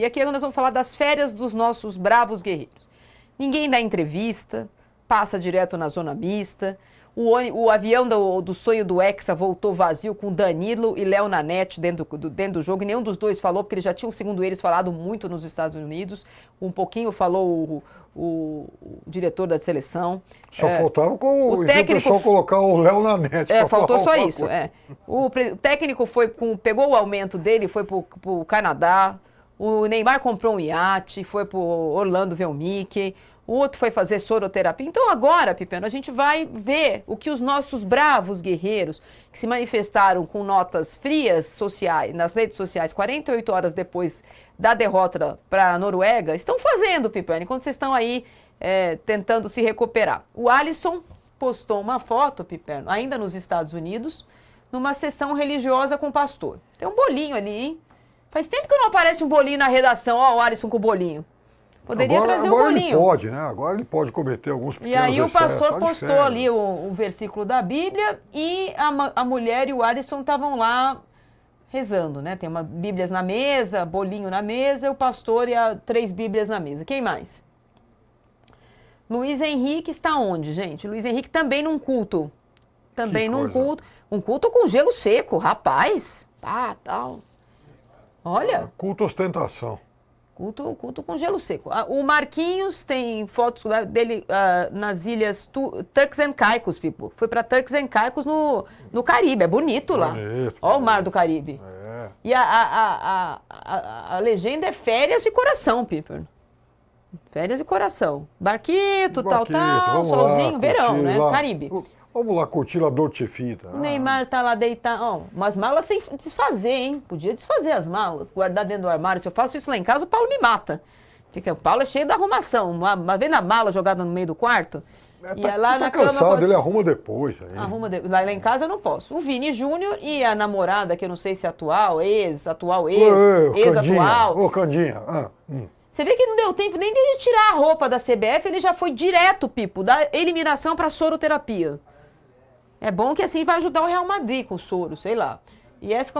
E aqui nós vamos falar das férias dos nossos bravos guerreiros. Ninguém dá entrevista, passa direto na zona mista. O avião do sonho do Hexa voltou vazio com Danilo e Léo Nanete dentro do jogo. E nenhum dos dois falou, porque eles já tinham, segundo eles, falado muito nos Estados Unidos. Um pouquinho falou o diretor da seleção. Só faltava com o técnico colocar o Léo Nanete. Faltou só isso. O técnico pegou o aumento dele, foi para o Canadá. O Neymar comprou um iate, foi para Orlando ver o Mickey. O outro foi fazer soroterapia. Então agora, Pipeno, a gente vai ver o que os nossos bravos guerreiros, que se manifestaram com notas frias sociais, nas redes sociais, 48 horas depois da derrota para a Noruega, estão fazendo, Pipeno, enquanto vocês estão aí tentando se recuperar. O Alisson postou uma foto, Pipeno, ainda nos Estados Unidos, numa sessão religiosa com o pastor. Tem um bolinho ali, hein? Faz tempo que não aparece um bolinho na redação. Ó, o Alisson com o bolinho. Poderia trazer um bolinho. Ele pode, né? Agora ele pode cometer alguns pequenos excessos. E aí o pastor tá postou ali o versículo da Bíblia e a mulher e o Alisson estavam lá rezando, né? Tem Bíblias na mesa, bolinho na mesa, o pastor e 3 Bíblias na mesa. Quem mais? Luiz Henrique está onde, gente? Luiz Henrique também num culto. Também num culto. Um culto com gelo seco, rapaz. Tal. Olha. Culto ostentação. Culto com gelo seco. O Marquinhos tem fotos dele nas ilhas Turks and Caicos, people. Foi para Turks and Caicos no Caribe. É bonito lá. Olha o mar do Caribe. E a legenda é férias de coração, people. Férias de coração. Barquito, tal, solzinho, verão, né? Lá. Caribe. Vamos lá curtir a Dolce Vita. O Neymar tá lá deitado. Umas malas sem desfazer, hein? Podia desfazer as malas, guardar dentro do armário. Se eu faço isso lá em casa, o Paulo me mata. Porque o Paulo é cheio da arrumação. Uma vez na mala jogada no meio do quarto. Lá na cansado, cama, ele arruma depois. Aí. Lá em casa eu não posso. O Vini Júnior e a namorada, que eu não sei se é atual, ex-atual. Ô, Candinha. Você vê que não deu tempo nem de tirar a roupa da CBF, ele já foi direto, Pipo, da eliminação para soroterapia. É bom que assim vai ajudar o Real Madrid com o soro, sei lá. E essa,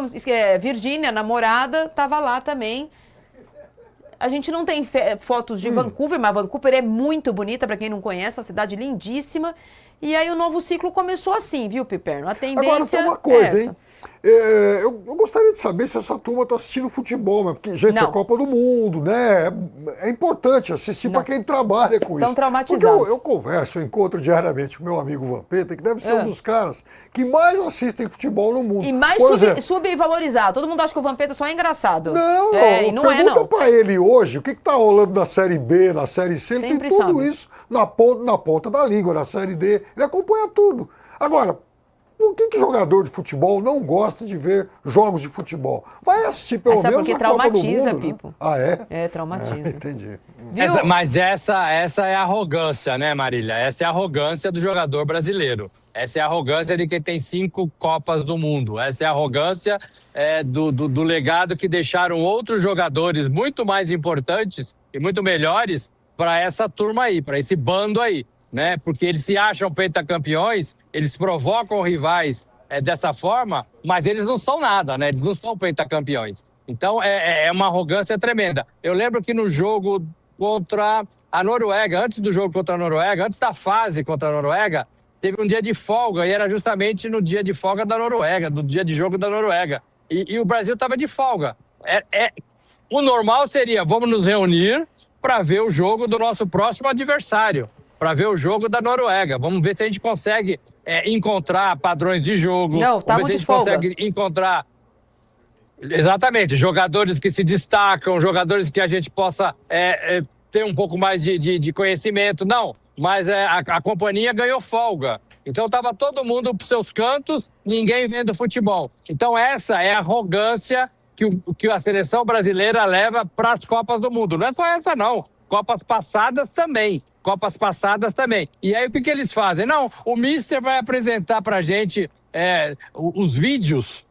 Virgínia, namorada, estava lá também. A gente não tem fotos de Vancouver, mas Vancouver é muito bonita, para quem não conhece, a cidade lindíssima. E aí o novo ciclo começou assim, viu, Piperno? A tendência Agora tem uma coisa, hein? Eu gostaria de saber se essa turma está assistindo futebol, né? Porque, gente, é Copa do Mundo, né? É importante assistir para quem trabalha com isso. Estão traumatizados. Porque eu converso, eu encontro diariamente com meu amigo Vampeta, que deve ser um dos caras que mais assistem futebol no mundo. E mais subvalorizado. Todo mundo acha que o Vampeta só é engraçado. Não, pergunta para ele hoje o que está rolando na Série B, na Série C, ele tem tudo isso na ponta da língua, na Série D. Ele acompanha tudo. Agora, por que jogador de futebol não gosta de ver jogos de futebol? Vai assistir pelo menos a Copa do Mundo. Pipo. É? Traumatiza. Entendi. Mas essa é a arrogância, né, Marília? Essa é a arrogância do jogador brasileiro. Essa é a arrogância de quem tem 5 Copas do Mundo. Essa é a arrogância do legado que deixaram outros jogadores muito mais importantes e muito melhores para essa turma aí, para esse bando aí. Né? Porque eles se acham pentacampeões, eles provocam rivais dessa forma, mas eles não são nada, né? Eles não são pentacampeões. Então é uma arrogância tremenda. Eu lembro que no jogo contra a Noruega, antes do jogo contra a Noruega, antes da fase contra a Noruega, teve um dia de folga, e era justamente no dia de folga da Noruega, do dia de jogo da Noruega. E o Brasil estava de folga. O normal seria, vamos nos reunir para ver o jogo do nosso próximo adversário, para ver o jogo da Noruega. Vamos ver se a gente consegue encontrar padrões de jogo. Não, vamos ver se a gente consegue encontrar... Exatamente, jogadores que se destacam, jogadores que a gente possa ter um pouco mais de conhecimento. Não, mas a companhia ganhou folga. Então estava todo mundo para seus cantos, ninguém vendo futebol. Então essa é a arrogância que a seleção brasileira leva para as Copas do Mundo. Não é só essa, não. Copas passadas também. E aí o que eles fazem? Não, o Mister vai apresentar para a gente os vídeos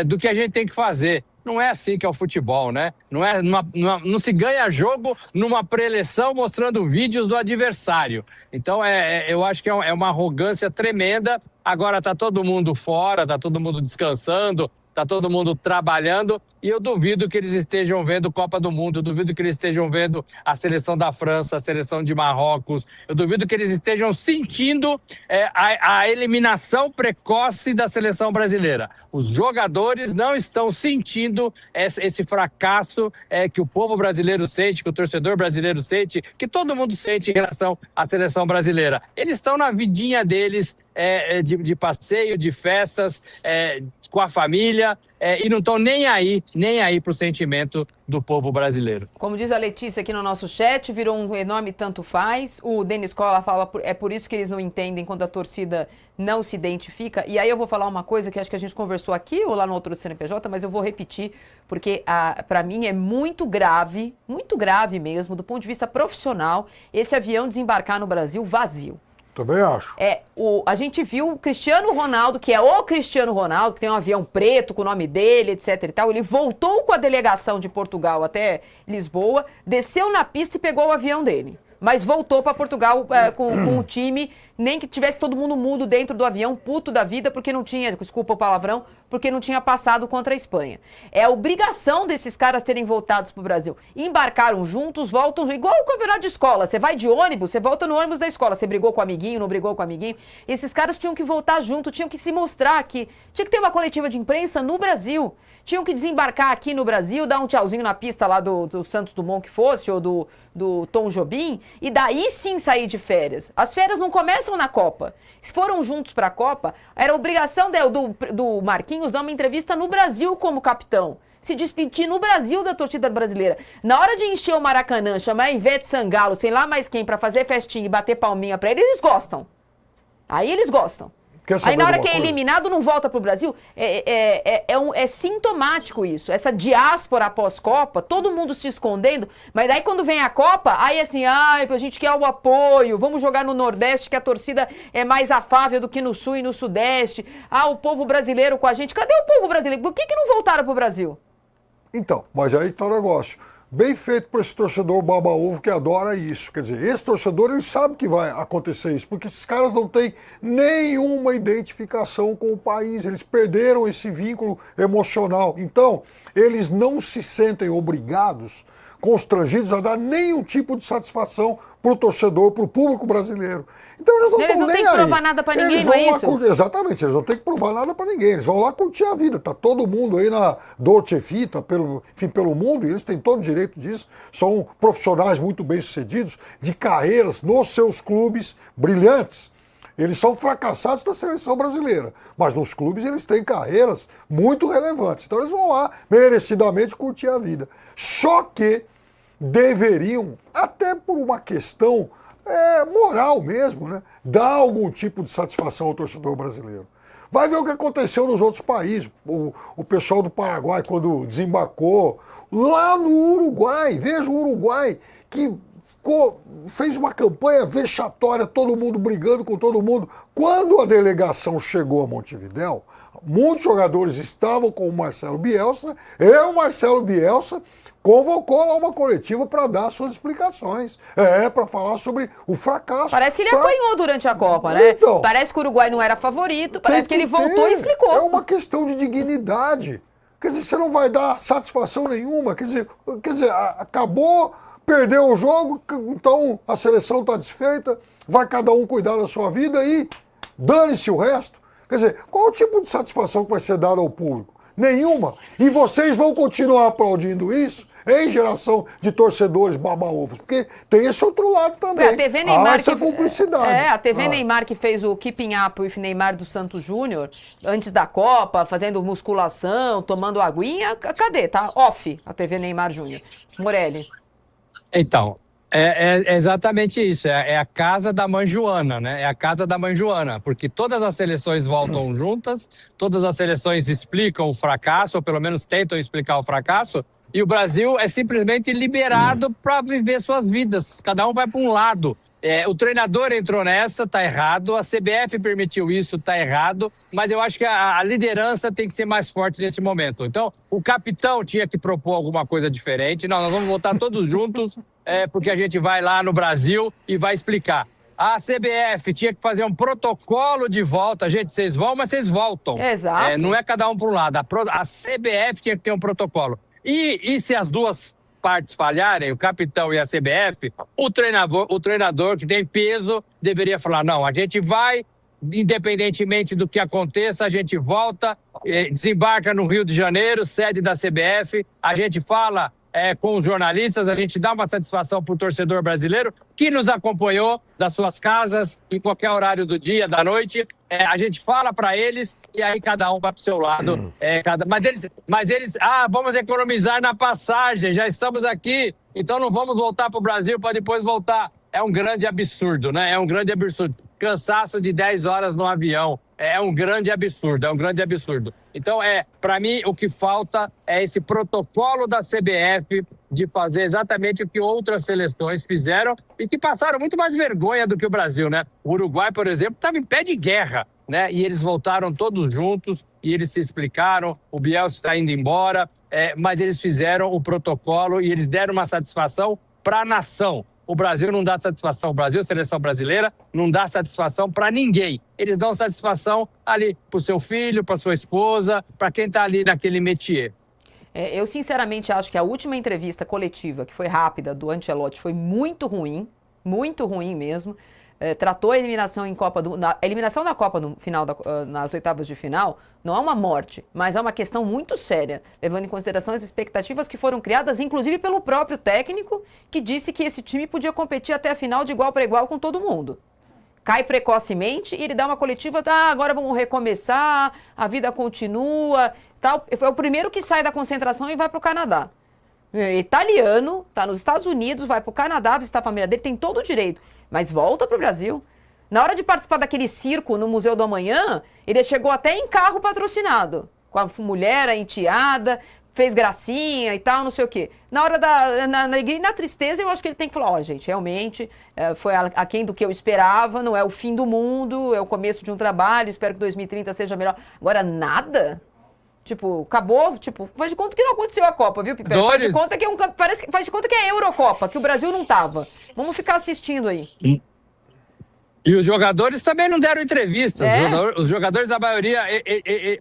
do que a gente tem que fazer. Não é assim que é o futebol, né? Não se ganha jogo numa pré-eleição mostrando vídeos do adversário. Então, eu acho que é uma arrogância tremenda. Agora está todo mundo fora, está todo mundo descansando. está todo mundo trabalhando, e eu duvido que eles estejam vendo Copa do Mundo, eu duvido que eles estejam vendo a seleção da França, a seleção de Marrocos, eu duvido que eles estejam sentindo a eliminação precoce da seleção brasileira. Os jogadores não estão sentindo esse fracasso que o povo brasileiro sente, que o torcedor brasileiro sente, que todo mundo sente em relação à seleção brasileira. Eles estão na vidinha deles, de passeio, de festas, com a família, e não estão nem aí para o sentimento do povo brasileiro. Como diz a Letícia aqui no nosso chat, virou um enorme tanto faz. O Denis Cola fala, é por isso que eles não entendem quando a torcida não se identifica. E aí eu vou falar uma coisa que acho que a gente conversou aqui ou lá no outro do CNPJ, mas eu vou repetir, porque para mim é muito grave mesmo, do ponto de vista profissional, esse avião desembarcar no Brasil vazio. Também acho. A gente viu o Cristiano Ronaldo, que é o Cristiano Ronaldo, que tem um avião preto com o nome dele, etc e tal. Ele voltou com a delegação de Portugal até Lisboa, desceu na pista e pegou o avião dele. Mas voltou para Portugal com o time, nem que tivesse todo mundo mudo dentro do avião, puto da vida, porque não tinha, desculpa o palavrão, porque não tinha passado contra a Espanha. É a obrigação desses caras terem voltado para o Brasil. Embarcaram juntos, voltam, igual o campeonato de escola. Você vai de ônibus, você volta no ônibus da escola. Você brigou com o amiguinho, não brigou com o amiguinho. Esses caras tinham que voltar junto, tinham que se mostrar aqui. Tinha que ter uma coletiva de imprensa no Brasil. Tinham que desembarcar aqui no Brasil, dar um tchauzinho na pista lá do Santos Dumont que fosse, ou do Tom Jobim, e daí sim sair de férias. As férias não começam na Copa. Se foram juntos para a Copa, era obrigação do Marquinhos dar uma entrevista no Brasil como capitão. Se despedir no Brasil da torcida brasileira. Na hora de encher o Maracanã, chamar a Ivete Sangalo, sei lá mais quem, para fazer festinha e bater palminha para eles gostam. Aí eles gostam. Aí na hora que é eliminado não volta pro Brasil, é sintomático isso, essa diáspora pós-Copa, todo mundo se escondendo, mas daí quando vem a Copa, aí assim, a gente quer o apoio, vamos jogar no Nordeste que a torcida é mais afável do que no Sul e no Sudeste, o povo brasileiro com a gente, cadê o povo brasileiro? Por que não voltaram pro Brasil? Então, mas aí tá o negócio. Bem feito para esse torcedor baba-ovo que adora isso. Quer dizer, esse torcedor, ele sabe que vai acontecer isso, porque esses caras não têm nenhuma identificação com o país, eles perderam esse vínculo emocional. Então, eles não se sentem obrigados, constrangidos a dar nenhum tipo de satisfação para o torcedor, para o público brasileiro. Então eles não estão nem aí. Eles não têm que provar nada para ninguém, não é isso? Exatamente, eles não têm que provar nada para ninguém. Eles vão lá curtir a vida. Tá todo mundo aí na Dolce Vita, pelo mundo, e eles têm todo o direito disso. São profissionais muito bem-sucedidos, de carreiras nos seus clubes brilhantes. Eles são fracassados da seleção brasileira, mas nos clubes eles têm carreiras muito relevantes. Então eles vão lá, merecidamente, curtir a vida. Só que deveriam, até por uma questão moral mesmo, né, dar algum tipo de satisfação ao torcedor brasileiro. Vai ver o que aconteceu nos outros países. O pessoal do Paraguai, quando desembarcou, lá no Uruguai, veja o Uruguai, que fez uma campanha vexatória, todo mundo brigando com todo mundo. Quando a delegação chegou a Montevidéu, muitos jogadores estavam com o Marcelo Bielsa, o Marcelo Bielsa convocou lá uma coletiva para dar suas explicações, para falar sobre o fracasso. Parece que ele apanhou durante a Copa, né? Então, parece que o Uruguai não era favorito, parece que ele voltou e explicou. É uma questão de dignidade. Quer dizer, você não vai dar satisfação nenhuma. Quer dizer, acabou, perdeu o jogo, então a seleção está desfeita, vai cada um cuidar da sua vida e dane-se o resto. Quer dizer, qual o tipo de satisfação que vai ser dada ao público? Nenhuma. E vocês vão continuar aplaudindo isso? Em geração de torcedores baba-ovos, porque tem esse outro lado também. A TV Neymar essa cumplicidade. A TV Neymar que fez o Keeping Up with Neymar do Santos Júnior, antes da Copa, fazendo musculação, tomando aguinha, cadê? Tá off a TV Neymar Júnior. Morelli. Então, é exatamente isso, é a casa da mãe Joana, né? É a casa da mãe Joana, porque todas as seleções voltam juntas, todas as seleções explicam o fracasso, ou pelo menos tentam explicar o fracasso, e o Brasil é simplesmente liberado para viver suas vidas. Cada um vai para um lado. O treinador entrou nessa, tá errado. A CBF permitiu isso, tá errado. Mas eu acho que a liderança tem que ser mais forte nesse momento. Então, o capitão tinha que propor alguma coisa diferente. Não, nós vamos voltar todos juntos, porque a gente vai lá no Brasil e vai explicar. a CBF tinha que fazer um protocolo de volta. Gente, vocês vão, mas vocês voltam. Exato. Não é cada um para um lado. A CBF tinha que ter um protocolo. E se as duas partes falharem, o capitão e a CBF, o treinador que tem peso deveria falar, não, a gente vai, independentemente do que aconteça, a gente volta, desembarca no Rio de Janeiro, sede da CBF, a gente fala com os jornalistas, a gente dá uma satisfação para o torcedor brasileiro que nos acompanhou das suas casas, em qualquer horário do dia, da noite. A gente fala para eles e aí cada um vai para o seu lado. Mas eles, vamos economizar na passagem, já estamos aqui, então não vamos voltar para o Brasil para depois voltar. É um grande absurdo, né? É um grande absurdo. Cansaço de 10 horas no avião. É um grande absurdo, Então, para mim, o que falta é esse protocolo da CBF de fazer exatamente o que outras seleções fizeram e que passaram muito mais vergonha do que o Brasil, né? O Uruguai, por exemplo, estava em pé de guerra, né? E eles voltaram todos juntos e eles se explicaram, o Bielsa está indo embora, mas eles fizeram o protocolo e eles deram uma satisfação para a nação. O Brasil não dá satisfação, o Brasil, a seleção brasileira, não dá satisfação para ninguém. Eles dão satisfação ali para o seu filho, para sua esposa, para quem está ali naquele métier. Eu sinceramente acho que a última entrevista coletiva, que foi rápida, do Ancelotti, foi muito ruim mesmo. Tratou a eliminação a eliminação da Copa no final nas oitavas de final não é uma morte, mas é uma questão muito séria, levando em consideração as expectativas que foram criadas, inclusive pelo próprio técnico, que disse que esse time podia competir até a final de igual para igual com todo mundo. Cai precocemente e ele dá uma coletiva, agora vamos recomeçar, a vida continua, tal. Foi o primeiro que sai da concentração e vai para o Canadá. Italiano, está nos Estados Unidos, vai para o Canadá, visitar a família dele, tem todo o direito. Mas volta para o Brasil. Na hora de participar daquele circo no Museu do Amanhã, ele chegou até em carro patrocinado. Com a mulher, a enteada, fez gracinha e tal, não sei o quê. Na hora na alegria e na tristeza, eu acho que ele tem que falar, olha, gente, realmente foi aquém do que eu esperava, não é o fim do mundo, é o começo de um trabalho, espero que 2030 seja melhor. Agora, nada... acabou, faz de conta que não aconteceu a Copa, viu, Piper? Faz de conta que faz de conta que é a Eurocopa, que o Brasil não tava. Vamos ficar assistindo aí. E os jogadores também não deram entrevistas. Os jogadores, a maioria,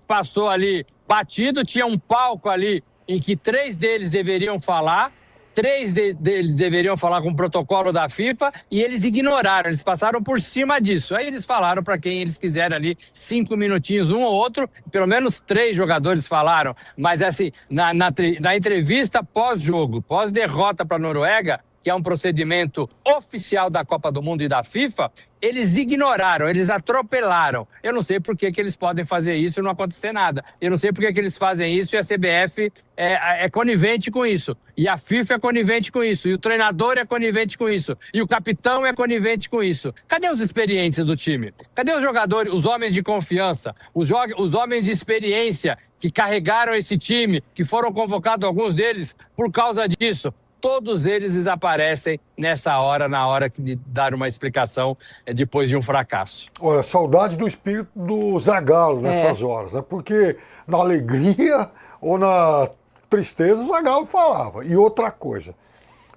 passou ali batido, tinha um palco ali em que 3 deles deveriam falar, 3 deles deveriam falar com o protocolo da FIFA e eles ignoraram, eles passaram por cima disso. Aí eles falaram para quem eles quiserem ali 5 minutinhos, um ou outro, pelo menos 3 jogadores falaram. Mas assim, na entrevista pós-jogo, pós-derrota para a Noruega, que é um procedimento oficial da Copa do Mundo e da FIFA, eles ignoraram, eles atropelaram. Eu não sei por que eles podem fazer isso e não acontecer nada. Eu não sei por que eles fazem isso e a CBF é conivente com isso. E a FIFA é conivente com isso. E o treinador é conivente com isso. E o capitão é conivente com isso. Cadê os experientes do time? Cadê os jogadores, os homens de confiança? Os homens de experiência que carregaram esse time, que foram convocados, alguns deles, por causa disso? Todos eles desaparecem nessa hora, na hora de dar uma explicação depois de um fracasso. Olha, saudade do espírito do Zagallo nessas horas, né? Porque na alegria ou na tristeza o Zagallo falava. E outra coisa,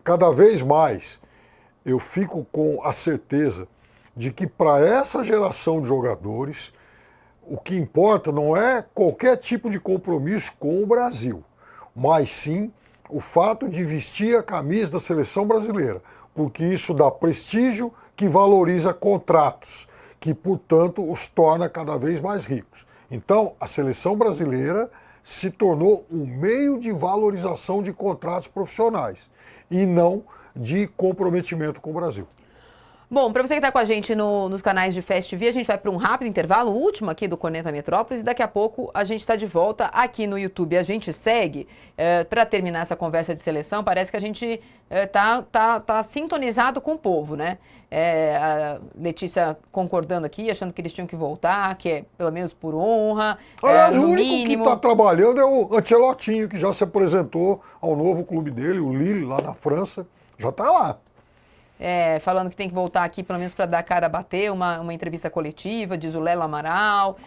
cada vez mais eu fico com a certeza de que para essa geração de jogadores o que importa não é qualquer tipo de compromisso com o Brasil, mas sim o fato de vestir a camisa da seleção brasileira, porque isso dá prestígio, que valoriza contratos, que, portanto, os torna cada vez mais ricos. Então, a seleção brasileira se tornou um meio de valorização de contratos profissionais e não de comprometimento com o Brasil. Bom, para você que está com a gente nos canais de Fast TV, a gente vai para um rápido intervalo, o último aqui do Corneta Metrópolis, e daqui a pouco a gente está de volta aqui no YouTube. A gente segue, para terminar essa conversa de seleção, parece que a gente tá sintonizado com o povo, né? A Letícia concordando aqui, achando que eles tinham que voltar, que é pelo menos por honra, Aliás, o único que está trabalhando é o Ancelottinho, que já se apresentou ao novo clube dele, o Lille, lá na França, já está lá. Falando que tem que voltar aqui pelo menos para dar cara a bater, uma entrevista coletiva, diz o Lelo Amaral.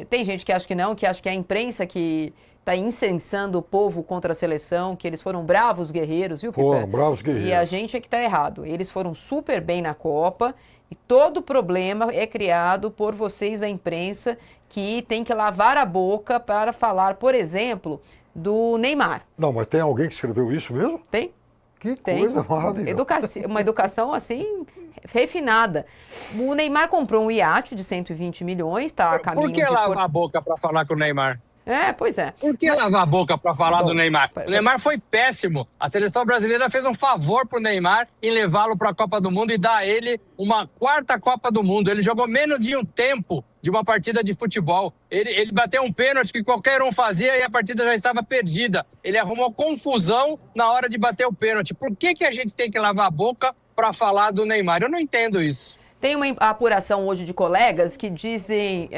Tem gente que acha que não, que acha que é a imprensa que está incensando o povo contra a seleção, que eles foram bravos guerreiros, viu, Piper? Foram bravos guerreiros. E a gente é que está errado. Eles foram super bem na Copa e todo o problema é criado por vocês da imprensa que tem que lavar a boca para falar, por exemplo, do Neymar. Não, mas tem alguém que escreveu isso mesmo? Tem? Que Tem. coisa maravilhosa. Uma educação assim refinada. O Neymar comprou um iate de 120 milhões, está a caminho de... Por que lavar a boca para falar com o Neymar? Pois é. Por que lavar a boca para falar do Neymar? O Neymar foi péssimo. A seleção brasileira fez um favor pro Neymar em levá-lo para a Copa do Mundo e dar a ele uma 4ª Copa do Mundo. Ele jogou menos de um tempo de uma partida de futebol. Ele bateu um pênalti que qualquer um fazia e a partida já estava perdida. Ele arrumou confusão na hora de bater o pênalti. Por que a gente tem que lavar a boca para falar do Neymar? Eu não entendo isso. Tem uma apuração hoje de colegas que dizem,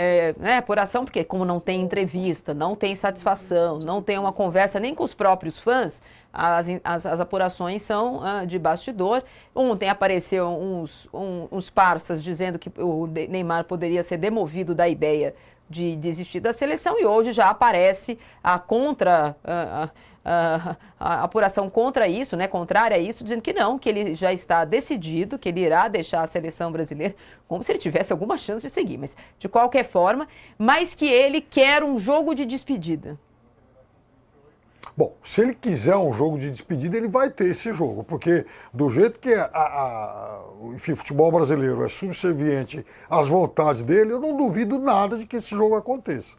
apuração porque como não tem entrevista, não tem satisfação, não tem uma conversa nem com os próprios fãs, as apurações são de bastidor. Ontem apareceu uns parças dizendo que o Neymar poderia ser demovido da ideia de desistir da seleção e hoje já aparece a apuração contra isso, né, contrária a isso, dizendo que não, que ele já está decidido, que ele irá deixar a seleção brasileira, como se ele tivesse alguma chance de seguir, mas de qualquer forma, mas que ele quer um jogo de despedida. Bom, se ele quiser um jogo de despedida, ele vai ter esse jogo, porque do jeito que enfim, o futebol brasileiro é subserviente às vontades dele, eu não duvido nada de que esse jogo aconteça.